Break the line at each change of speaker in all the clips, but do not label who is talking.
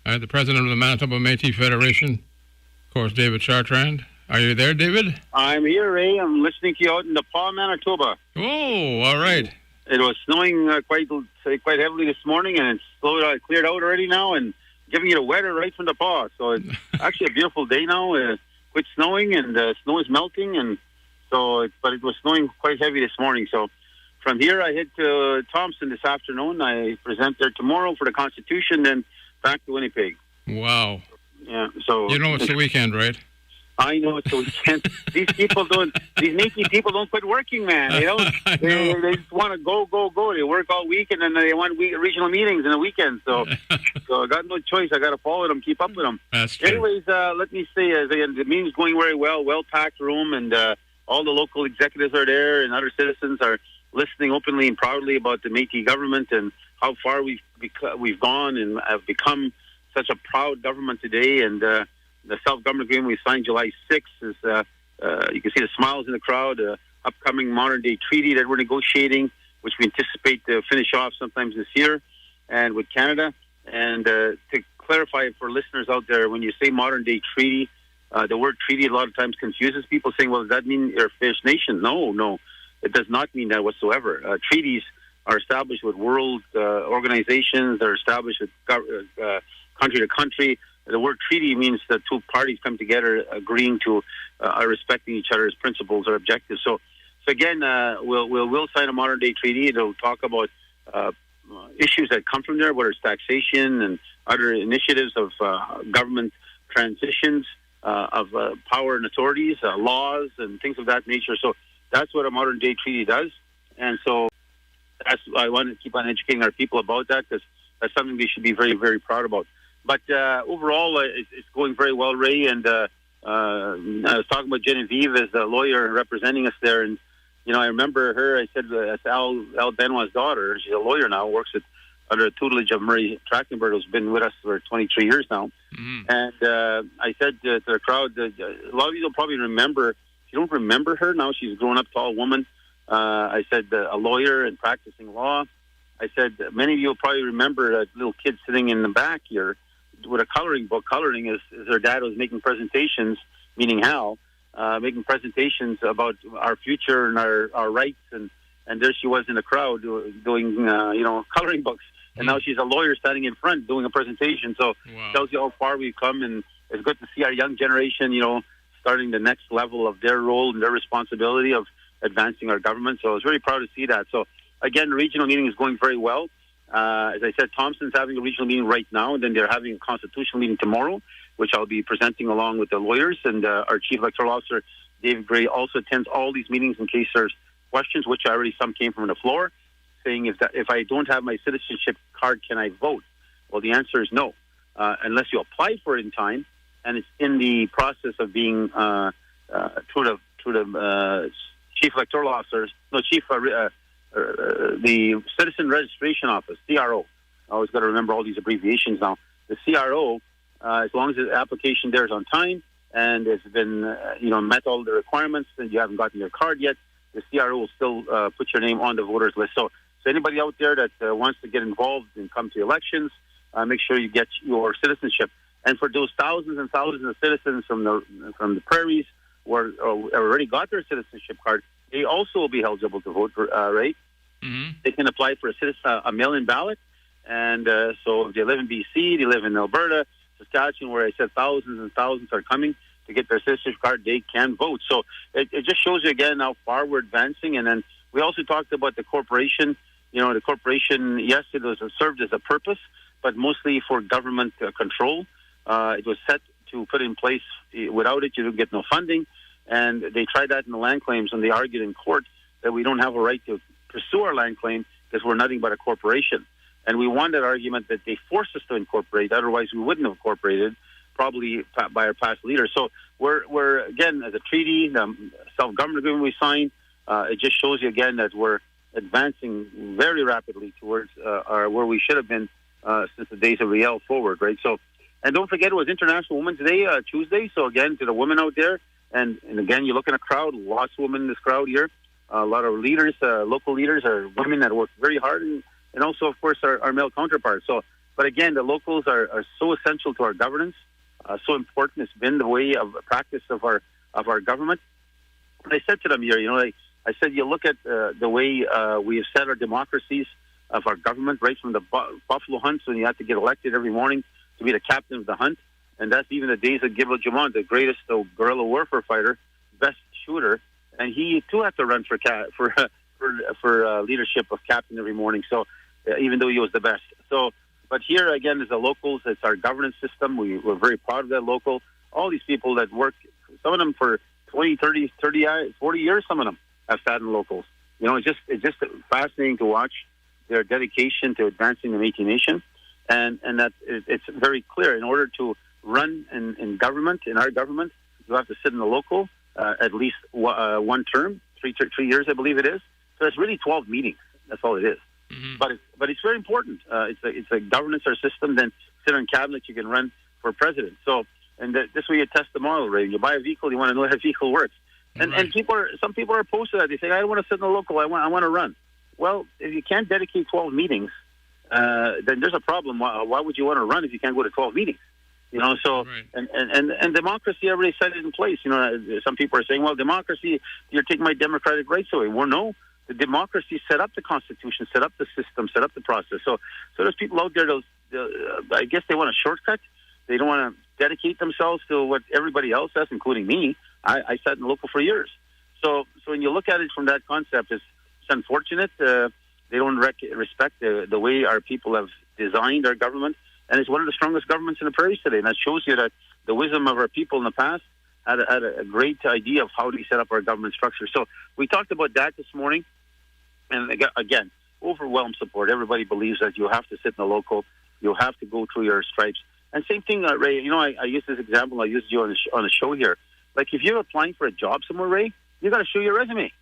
The president of the Manitoba Métis Federation, of course, David Chartrand. Are you there, David?
I'm here, Ray. I'm listening to you out in Nepal, Manitoba.
Oh, all right.
It was snowing quite heavily this morning, and it's cleared out already now, and giving you the weather right from the paw. So it's actually a beautiful day now. Quit snowing, and snow is melting, and so. But it was snowing quite heavy this morning. So from here, I head to Thompson this afternoon. I present there tomorrow for the Constitution, then back to Winnipeg.
Wow.
Yeah. So
it's the weekend, right?
I know it's the weekend. These Métis people don't quit working, man. They don't. They just want to go. They work all week, and then they want regional meetings in the weekend. So I got no choice. I got to follow them, keep up with them.
That's true.
Anyways, let me say, the meeting's going very well-packed room, and all the local executives are there, and other citizens are listening openly and proudly about the Métis government and how far we've gone and have become such a proud government today. And the self-government agreement we signed July 6th is, you can see the smiles in the crowd, upcoming modern-day treaty that we're negotiating, which we anticipate to finish off sometimes this year, and with Canada. And to clarify for listeners out there, when you say modern-day treaty, the word treaty a lot of times confuses people, saying, well, does that mean you're a First Nation? No, it does not mean that whatsoever. Treaties are established with world organizations. They're established with country to country. The word treaty means that two parties come together agreeing to respecting each other's principles or objectives. So again, we'll sign a modern day treaty. It'll talk about issues that come from there, whether it's taxation and other initiatives of government transitions, of power and authorities, laws and things of that nature. So that's what a modern day treaty does. And so I want to keep on educating our people about that, because that's something they should be very, very proud about. But overall, it's going very well, Ray. And I was talking about Genevieve as the lawyer representing us there. And, I remember her. I said, that's Al Benoit's daughter. She's a lawyer now, works under the tutelage of Murray Trachtenberg, who's been with us for 23 years now. Mm-hmm. And I said to the crowd, a lot of you will probably remember. If you don't remember her, now she's a grown-up, tall woman. I said, a lawyer and practicing law. I said, many of you will probably remember a little kid sitting in the back here with a coloring book. Coloring is her dad was making presentations, meaning Hal, making presentations about our future and our rights. And there she was in the crowd doing coloring books. And now she's a lawyer standing in front doing a presentation. So
wow.
Tells you how far we've come. And it's good to see our young generation, starting the next level of their role and their responsibility of advancing our government. So I was really proud to see that. So again, the regional meeting is going very well. As I said, Thompson's having a regional meeting right now, and then they're having a constitutional meeting tomorrow, which I'll be presenting along with the lawyers. And our Chief Electoral Officer, David Gray, also attends all these meetings in case there's questions, which some came from the floor, saying if I don't have my citizenship card, can I vote? Well, the answer is no, unless you apply for it in time, and it's in the process of being through the Chief Electoral Officers, the Citizen Registration Office, CRO. I always got to remember all these abbreviations now. The CRO, as long as the application there is on time and it's been, met all the requirements and you haven't gotten your card yet, the CRO will still put your name on the voters list. So anybody out there that wants to get involved and come to elections, make sure you get your citizenship. And for those thousands and thousands of citizens from the prairies who already got their citizenship card, they also will be eligible to vote, right? Mm-hmm. They can apply for a mail-in ballot. And so if they live in BC, they live in Alberta, Saskatchewan, where I said thousands and thousands are coming to get their citizenship card, they can vote. So it just shows you again how far we're advancing. And then we also talked about the corporation. The corporation, yes, it was served as a purpose, but mostly for government control. It was set to put in place. Without it, you don't get no funding. And they tried that in the land claims, and they argued in court that we don't have a right to pursue our land claim because we're nothing but a corporation. And we won that argument that they forced us to incorporate. Otherwise, we wouldn't have incorporated, probably by our past leaders. So we're again, as a treaty, the self-government agreement we signed, it just shows you again that we're advancing very rapidly towards where we should have been since the days of Riel forward, right? So, and don't forget, it was International Women's Day, Tuesday. So again, to the women out there, and again, you look in a crowd, lots of women in this crowd here. A lot of leaders, local leaders, are women that work very hard, and also, of course, our male counterparts. So But again, the locals are so essential to our governance, so important. It's been the way of practice of our government. And I said to them here, I said, you look at the way we have set our democracies of our government, right from the buffalo hunts when you have to get elected every morning to be the captain of the hunt. And that's even the days of Gilbert Germain, the greatest guerrilla warfare fighter, best shooter. And he, too, had to run for leadership of captain every morning. So even though he was the best. So, but here, again, as the locals, it's our governance system. We're very proud of that local. All these people that work, some of them for 20, 30, 40 years, some of them have sat in locals. It's just fascinating to watch their dedication to advancing the Métis Nation. And that it's very clear. In order to run in government, in our government, you have to sit in the local at least one term, 3 years, I believe it is. So it's really 12 meetings. That's all it is. Mm-hmm. But it's very important. It's a governance our system. Then sit on cabinet, you can run for president. So this way you test the model, right? You buy a vehicle, you want to know how the vehicle works. And
right.
And some people are opposed to that. They say, I don't want to sit in the local. I want to run. Well, if you can't dedicate 12 meetings, then there's a problem. Why would you want to run if you can't go to 12 meetings? So right. and democracy already set it in place. Some people are saying, well, democracy, you're taking my democratic rights away. Well, no, the democracy set up the Constitution, set up the system, set up the process. So there's people out there, I guess they want a shortcut. They don't want to dedicate themselves to what everybody else does, including me. I sat in the local for years. So when you look at it from that concept, it's unfortunate. They don't respect the way our people have designed our government. And it's one of the strongest governments in the prairies today. And that shows you that the wisdom of our people in the past had a great idea of how to set up our government structure. So we talked about that this morning. And again, overwhelmed support. Everybody believes that you have to sit in the local. You have to go through your stripes. And same thing, Ray, I use this example. I used you on the show here. Like if you're applying for a job somewhere, Ray, you got to show your resume.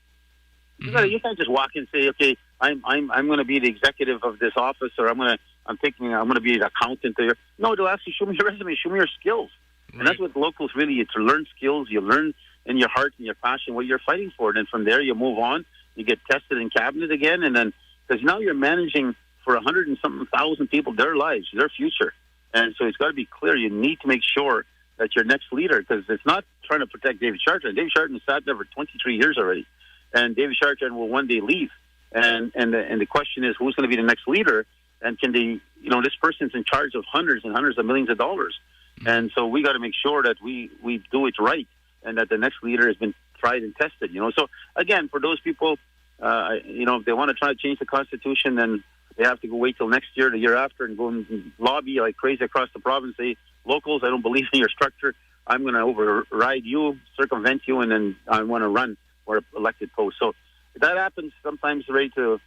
You can't just walk in and say, okay, I'm going to be the executive of this office, or I'm going to be the accountant there. No, they'll ask you, show me your resume, show me your skills. Right. And that's what locals really, to learn skills. You learn in your heart and your passion what you're fighting for. And then from there, you move on. You get tested in cabinet again. And then, because now you're managing for 100 and something thousand people, their lives, their future. And so it's got to be clear. You need to make sure that your next leader, because it's not trying to protect David Chartrand. David Chartrand sat there for 23 years already. And David Chartrand will one day leave. And the question is, who's going to be the next leader? And can they, this person's in charge of hundreds and hundreds of millions of dollars. And so we got to make sure that we do it right, and that the next leader has been tried and tested, So again, for those people, if they want to try to change the Constitution, then they have to go wait till next year, the year after, and go and lobby like crazy across the province, say, locals, I don't believe in your structure. I'm going to override you, circumvent you, and then I want to run for elected post. So that happens sometimes, Ray, to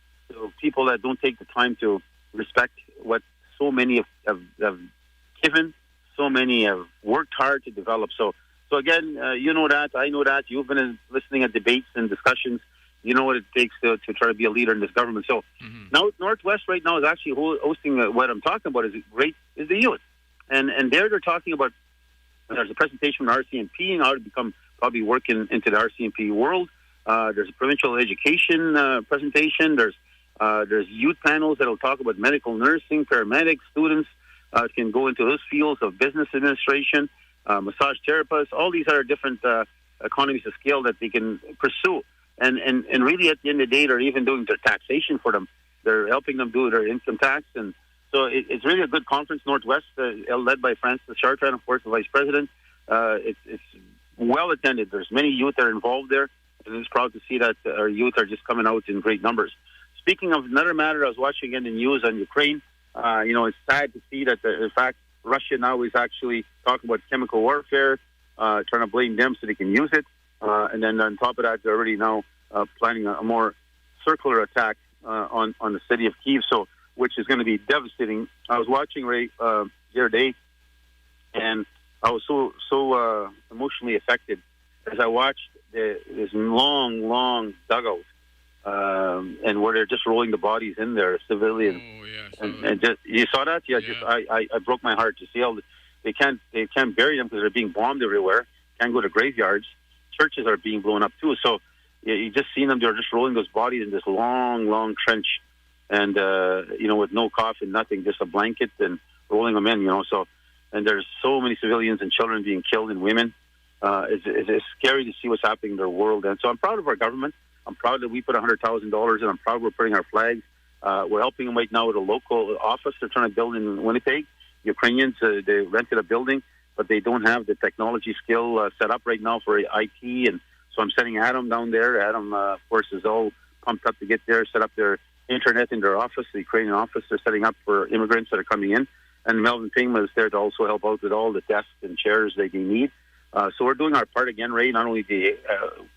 people that don't take the time to respect what so many have given, so many have worked hard to develop. So again, you know that, I know that. You've been listening at debates and discussions. You know what it takes to try to be a leader in this government. So now Northwest right now is actually hosting what I'm talking about is the youth. And there they're talking about, there's a presentation from RCMP and how to become probably working into the RCMP world. There's a provincial education presentation. There's youth panels that will talk about medical nursing, paramedics, students can go into those fields of business administration, massage therapists. All these are different economies of scale that they can pursue. And really at the end of the day, they're even doing their taxation for them. They're helping them do their income tax. And so it's really a good conference, Northwest, led by President Chartrand, of course, the Vice President. It's well attended. There's many youth that are involved there. And I'm proud to see that our youth are just coming out in great numbers. Speaking of another matter, I was watching in the news on Ukraine. It's sad to see that, in fact, Russia now is actually talking about chemical warfare, trying to blame them so they can use it. And then on top of that, they're already now planning a more circular attack on the city of Kyiv, which is going to be devastating. I was watching Ray the other day, and I was so emotionally affected as I watched this long dugout, and where they're just rolling the bodies in there, civilians.
Oh, yeah.
And just, you saw that? Yeah. I broke my heart to see how they can't bury them because they're being bombed everywhere. Can't go to graveyards. Churches are being blown up too. So you just seen them; they're just rolling those bodies in this long trench, and with no coffin, nothing, just a blanket and rolling them in. So, and there's so many civilians and children being killed and women. It's scary to see what's happening in their world. And so I'm proud of our government. I'm proud that we put $100,000 in. I'm proud we're putting our flags. We're helping them right now with a local office they're trying to build in Winnipeg. Ukrainians, they rented a building, but they don't have the technology skill set up right now for IT. And so I'm sending Adam down there. Adam, of course, is all pumped up to get there, set up their internet in their office, the Ukrainian office they're setting up for immigrants that are coming in. And Melvin Pingma is there to also help out with all the desks and chairs they need. So we're doing our part again, Ray. Not only do we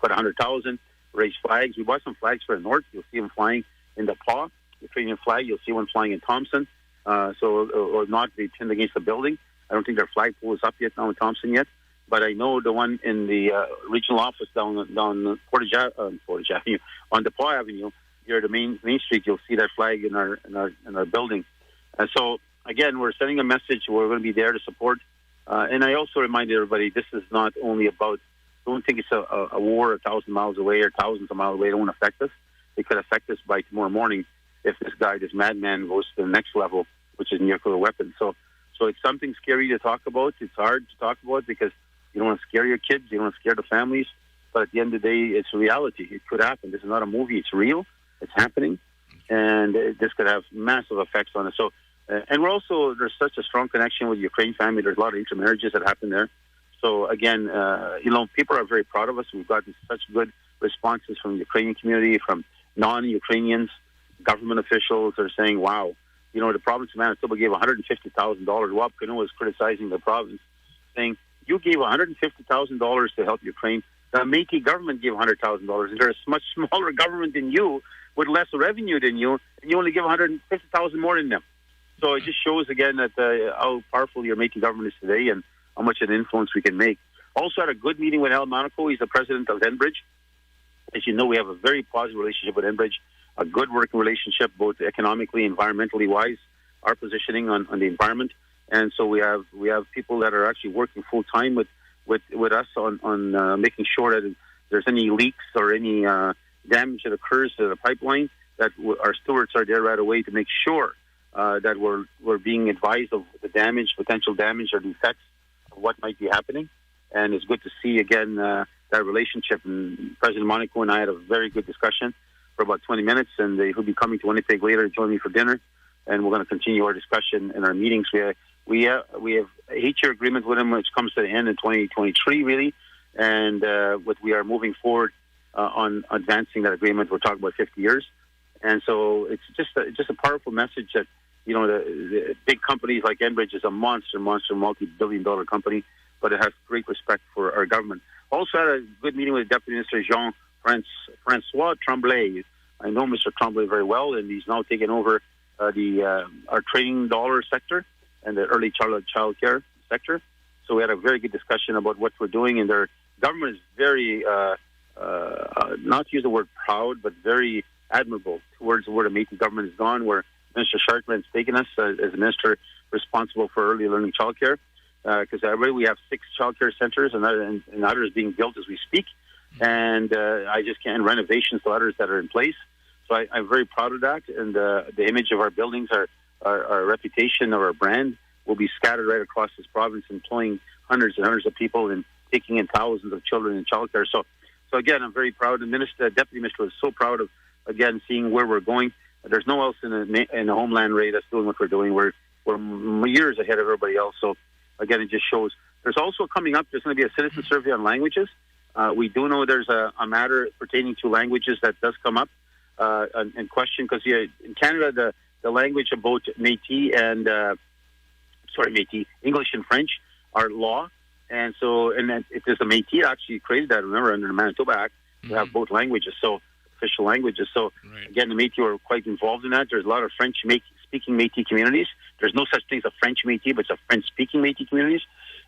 put 100,000, raise flags. We bought some flags for the north. You'll see them flying in the paw, Ukrainian flag. You'll see one flying in Thompson. Or not, they pinned against the building. I don't think their flagpole is up yet now in Thompson yet. But I know the one in the regional office down Portage Avenue, on DePaul Avenue, near the main street, you'll see that flag in our building. And so again, we're sending a message. We're going to be there to support. And I also remind everybody, this is not only about. Don't think it's a war 1,000 miles away or thousands of miles away. It won't affect us. It could affect us by tomorrow morning if this madman, goes to the next level, which is nuclear weapons. So it's something scary to talk about. It's hard to talk about because you don't want to scare your kids. You don't want to scare the families. But at the end of the day, it's reality. It could happen. This is not a movie. It's real. It's happening. And this could have massive effects on us. So, and there's such a strong connection with the Ukraine family. There's a lot of intermarriages that happen there. So again, people are very proud of us. We've gotten such good responses from the Ukrainian community, from non-Ukrainians, government officials. Are saying, wow, the province of Manitoba gave $150,000. Wab Kanu was criticizing the province, saying, you gave $150,000 to help Ukraine. The Métis government gave $100,000, and they're a much smaller government than you, with less revenue than you, and you only give $150,000 more than them. So it just shows again that how powerful your Métis government is today, and how much an influence we can make. Also had a good meeting with Al Monaco. He's the president of Enbridge. As you know, we have a very positive relationship with Enbridge, a good working relationship, both economically, environmentally wise, our positioning on the environment. And so we have people that are actually working full time with us on making sure that if there's any leaks or any damage that occurs to the pipeline, that our stewards are there right away to make sure that we're being advised of the damage, potential damage or defects of what might be happening. And it's good to see again that relationship. And President Monaco and I had a very good discussion for about 20 minutes, and he'll be coming to Winnipeg later to join me for dinner. And we're going to continue our discussion in our meetings. We have a 8-year agreement with him, which comes to the end in 2023, really. And we are moving forward on advancing that agreement. We're talking about 50 years. And so it's just a powerful message that, the big companies like Enbridge is a monster, multi-billion-dollar company, but it has great respect for our government. Also had a good meeting with Deputy Minister Jean-François Tremblay. I know Mr. Tremblay very well, and he's now taken over our training dollar sector and the early child care sector. So we had a very good discussion about what we're doing, and their government is very, not to use the word proud, but very admirable towards where the Métis government has gone, where Minister Chartrand has taken us as a minister responsible for early learning child care. Because already we have 6 child care centers and others being built as we speak. And I just can't renovations to others that are in place. So I'm very proud of that. And the image of our buildings, our reputation of our brand will be scattered right across this province, employing hundreds and hundreds of people and taking in thousands of children in child care. So again, I'm very proud. The Deputy Minister was so proud of, again, seeing where we're going. There's no one else in the homeland, Ray, that's doing what we're doing. We're years ahead of everybody else. So again, it just shows. There's also coming up, there's going to be a citizen survey on languages. We do know there's a matter pertaining to languages that does come up in question, because in Canada, the language of both Métis and, Métis, English and French are law. And so, and then it is the Métis actually created that, remember, under the Manitoba Act, to have both languages, so official languages. So again, the Métis are quite involved in that. There's a lot of French-speaking Métis communities. There's no such thing as a French Métis, but it's a French-speaking Métis communities.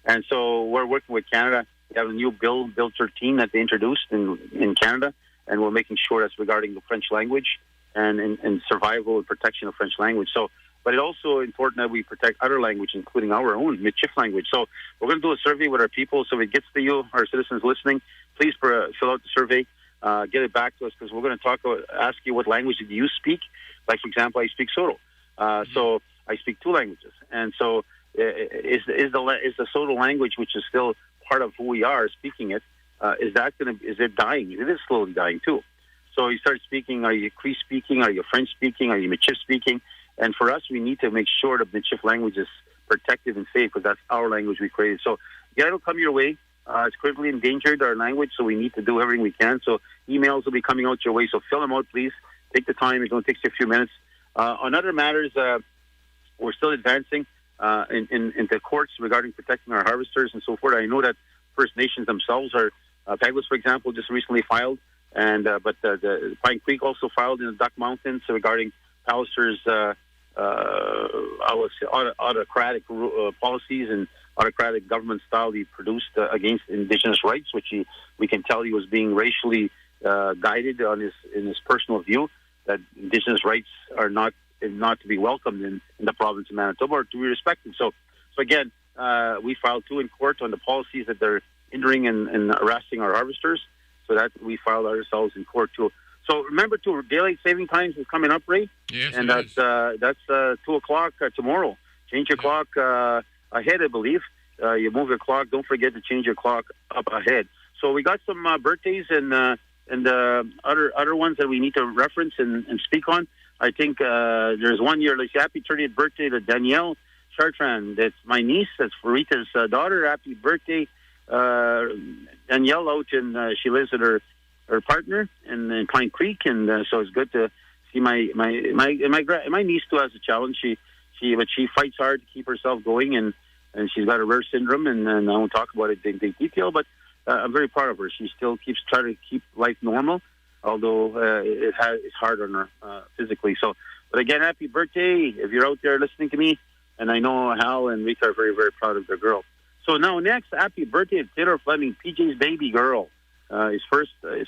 And so we're working with Canada. We have a new Bill 13 that they introduced in Canada, and we're making sure that's regarding the French language and survival and protection of French language. So, but it's also important that we protect other language, including our own Michif language. So we're going to do a survey with our people. So if it gets to you, our citizens listening, please fill out the survey. get it back to us, because we're going to ask you what language do you speak. Like, for example, I speak Soto. So I speak two languages. And so is the Soto language, which is still part of who we are, speaking it, is it dying? It is slowly dying too. So you start speaking, are you Cree speaking? Are you French speaking? Are you Métis speaking? And for us, we need to make sure the Michif language is protected and safe, because that's our language we created. So yeah, it'll come your way. It's critically endangered, our language, so we need to do everything we can. So emails will be coming out your way, so fill them out, please. Take the time. It only takes you a few minutes. On other matters, we're still advancing into courts regarding protecting our harvesters and so forth. I know that First Nations themselves are, Pegulas, for example, just recently filed, but the Pine Creek also filed in the Duck Mountains regarding Palliser's autocratic policies and autocratic government style he produced against Indigenous rights, which we can tell he was being racially guided in his personal view that Indigenous rights are not to be welcomed in the province of Manitoba or to be respected. So again, we filed two in court on the policies that they're hindering and harassing our harvesters. So that we filed ourselves in court too. So remember, too, daylight saving times is coming up, Ray.
Yes,
and that's 2:00 tomorrow. Change your clock ahead, I believe. You move your clock. Don't forget to change your clock up ahead. So we got some birthdays and other ones that we need to reference and speak on. I think there's one year. Let's say happy 30th birthday to Danielle Chartrand. That's my niece. That's Rita's daughter. Happy birthday, Danielle. Out and she lives with her partner in Pine Creek, and so it's good to see my niece too has a challenge. But she fights hard to keep herself going, and she's got a rare syndrome, and I won't talk about it in detail, but I'm very proud of her. She still keeps trying to keep life normal, although it's hard on her physically. So, but again, happy birthday if you're out there listening to me, and I know Hal and Rita are very, very proud of their girl. So now next, happy birthday to Taylor Fleming, PJ's baby girl. His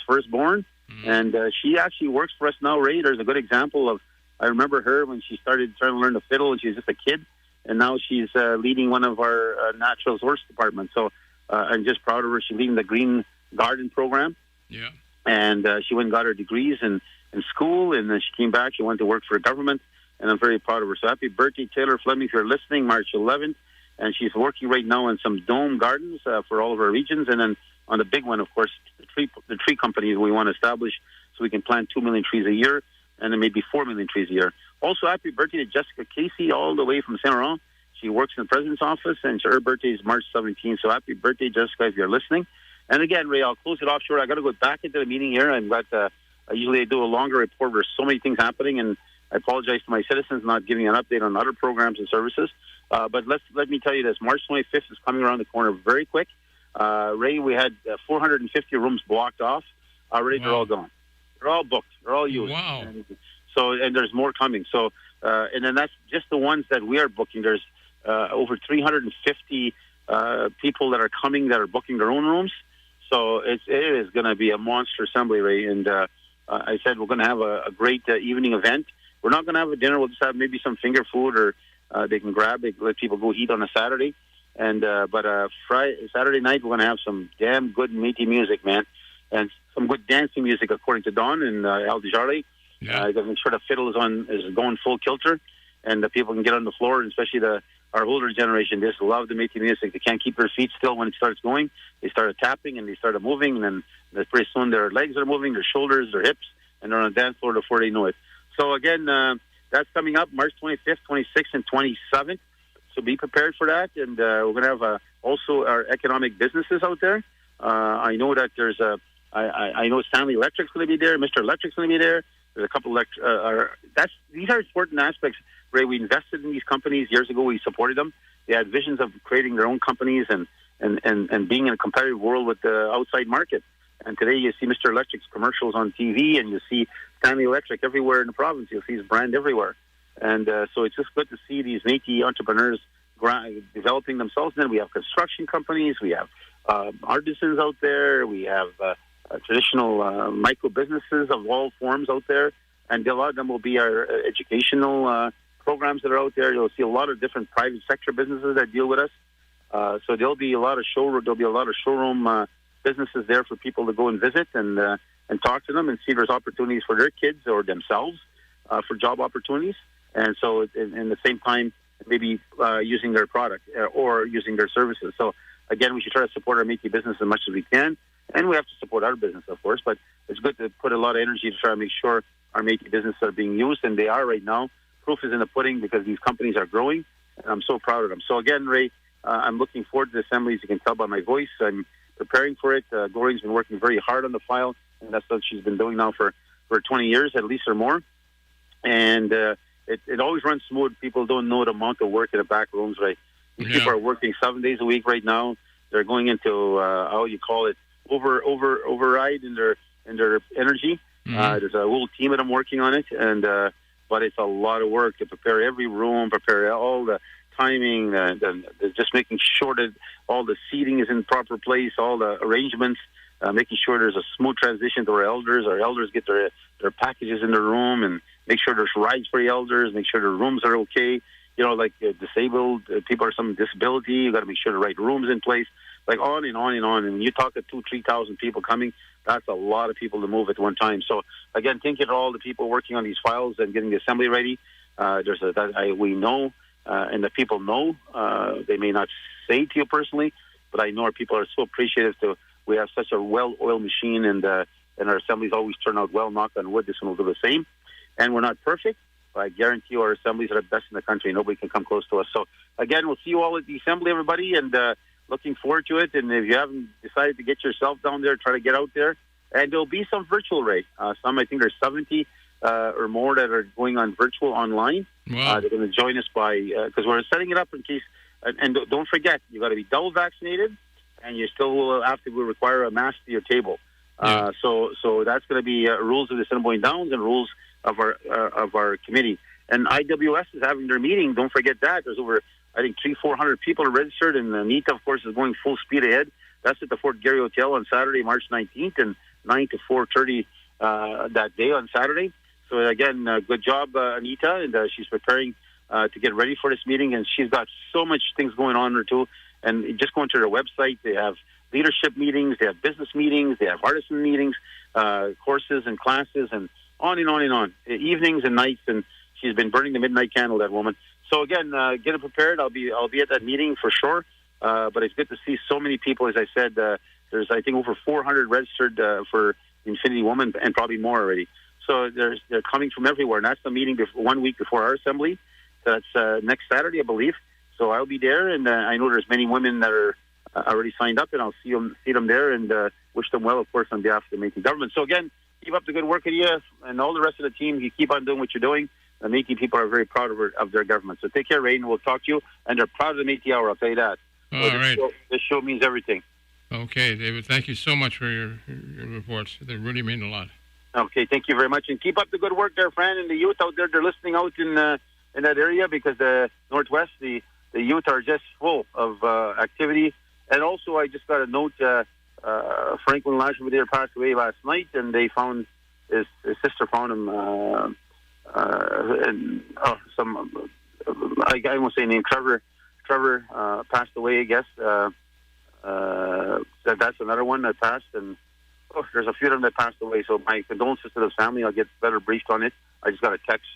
firstborn, and she actually works for us now, Ray. There's a good example of, I remember her when she started trying to learn the fiddle when she was just a kid, and now she's leading one of our natural resource departments. So I'm just proud of her. She's leading the Green Garden program.
Yeah.
And she went and got her degrees in school, and then she came back. She went to work for the government, and I'm very proud of her. So happy birthday, Taylor Fleming, if you're listening, March 11th. And she's working right now on some dome gardens for all of our regions, and then on the big one, of course, the tree companies we want to establish so we can plant 2 million trees a year and then maybe 4 million trees a year. Also, happy birthday to Jessica Casey all the way from Saint Laurent. She works in the President's office, and her birthday is March 17th. So happy birthday, Jessica, if you're listening. And again, Ray, I'll close it off short. I got to go back into the meeting here. I've got I usually do a longer report. There's so many things happening, and I apologize to my citizens not giving an update on other programs and services. But let me tell you this. March 25th is coming around the corner very quick. Ray, we had 450 rooms blocked off. Already, They're all gone. They're all booked. They're all used.
Wow.
And there's more coming. So, and then that's just the ones that we are booking. There's over 350 people that are coming that are booking their own rooms. So it is going to be a monster assembly, Ray. And I said we're going to have a great evening event. We're not going to have a dinner. We'll just have maybe some finger food, or they can grab it, let people go eat on a Saturday. And Saturday night, we're going to have some damn good Métis music, man, and some good dancing music, according to Don and Al Desjardins.
Yeah.
To make sure the fiddle is going full kilter, and the people can get on the floor, and especially our older generation. They just love the Métis music. They can't keep their feet still when it starts going. They started tapping and they started moving, and then pretty soon their legs are moving, their shoulders, their hips, and they're on the dance floor before they know it. So again, that's coming up March 25th, 26th, and 27th. So be prepared for that, and we're going to have also our economic businesses out there. I know that there's I know Stanley Electric's going to be there. Mr. Electric's going to be there. There's a couple these are important aspects. Ray, we invested in these companies years ago. We supported them. They had visions of creating their own companies and being in a competitive world with the outside market. And today you see Mr. Electric's commercials on TV, and you see Stanley Electric everywhere in the province. You'll see his brand everywhere. And so it's just good to see these Métis entrepreneurs developing themselves. And then we have construction companies. We have artisans out there. We have traditional micro businesses of all forms out there. And a lot of them will be our educational programs that are out there. You'll see a lot of different private sector businesses that deal with us. So there'll be a lot of showroom businesses there for people to go and visit. And and talk to them and see if there's opportunities for their kids or themselves for job opportunities. And so in the same time, maybe using their product or using their services. So again, we should try to support our Métis business as much as we can. And we have to support our business, of course, but it's good to put a lot of energy to try to make sure our Métis businesses are being used, and they are right now. Proof is in the pudding because these companies are growing, and I'm so proud of them. So again, Ray, I'm looking forward to the assembly. As you can tell by my voice, I'm preparing for it. Glory's been working very hard on the file, and that's what she's been doing now for 20 years at least or more. And it always runs smooth. People don't know the amount of work in the back rooms, right? These people are working 7 days a week right now. They're going into how you call it, override in their energy. There's a whole team of them working on it, and but it's a lot of work to prepare every room, prepare all the timing, just making sure that all the seating is in proper place, all the arrangements, making sure there's a smooth transition to our elders. Our elders get their packages in their room, and make sure there's rides for the elders, make sure their rooms are okay. You know, like disabled people or some disability, you got to make sure the right room's in place. Like on and on and on. And you talk to 2,000-3,000 people coming, that's a lot of people to move at one time. So, again, thank you to all the people working on these files and getting the assembly ready. We know, and the people know, they may not say to you personally, but I know our people are so appreciative. We have such a well-oiled machine, and our assemblies always turn out well. Knock on wood, this one will do the same. And we're not perfect, but I guarantee you our assemblies are the best in the country. Nobody can come close to us. So, again, we'll see you all at the assembly, everybody, and looking forward to it. And if you haven't decided to get yourself down there, try to get out there. And there'll be some virtual, Ray. Some, I think there's 70 or more that are going on virtual online.
Wow.
They're going to join us because we're setting it up in case. And don't forget, you got to be double vaccinated, and you still will have to require a mask to your table.
Yeah.
So that's going to be rules of the Assiniboine Downs and rules of our committee. And IWS is having their meeting. Don't forget that. There's over, I think, 300-400 people are registered, and NITA, of course, is going full speed ahead. That's at the Fort Garry Hotel on Saturday, March 19th, and 9 to 4:30 that day on Saturday. So, again, good job, Anita, and she's preparing to get ready for this meeting, and she's got so much things going on there, too. And just going to their website, they have leadership meetings, they have business meetings, they have artisan meetings, courses and classes, and on and on and on, evenings and nights, and she's been burning the midnight candle, that woman. So again, get it prepared. I'll be at that meeting for sure. But it's good to see so many people. As I said, there's I think over 400 registered for Infinity Woman, and probably more already. So they're coming from everywhere, and that's the meeting 1 week before our assembly. So that's next Saturday, I believe. So I'll be there, and I know there's many women that are already signed up, and I'll see them there, and wish them well, of course, on behalf of the Métis government. So again, keep up the good work, you and all the rest of the team. You keep on doing what you're doing. The Métis people are very proud of their government. So take care, Ray, and we'll talk to you. And they're proud of the Métis Hour, I'll tell you that.
All right.
This show means everything.
Okay, David, thank you so much for your reports. They really mean a lot.
Okay, thank you very much. And keep up the good work there, Fran, and the youth out there. They're listening out in that area because the Northwest, the youth are just full of activity. And also, I just got a note, Franklin Lashmadier passed away last night, and they found, his sister found him, I won't say name, Trevor passed away, I guess. That's another one that passed, and there's a few of them that passed away. So my condolences to the family. I'll get better briefed on it. I just got a text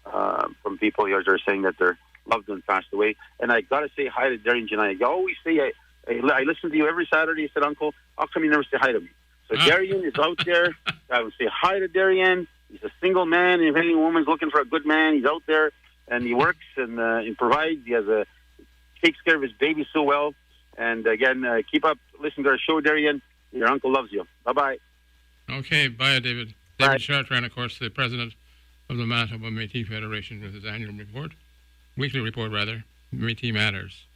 from people here that are saying that their loved one passed away. And I got to say hi to Darian Janai. I always say, I listen to you every Saturday. He said, Uncle, how come you never say hi to me? So Darian is out there. I would say hi to Darian. He's a single man. If any woman's looking for a good man, he's out there, and he works and provides. He takes care of his baby so well. And again, keep up listening to our show, Darian. Your uncle loves you. Bye-bye.
Okay, bye, David.
Bye.
David Chartrand, of course, the president of the Manitoba Métis Federation, with his annual report, weekly report, rather, Métis Matters.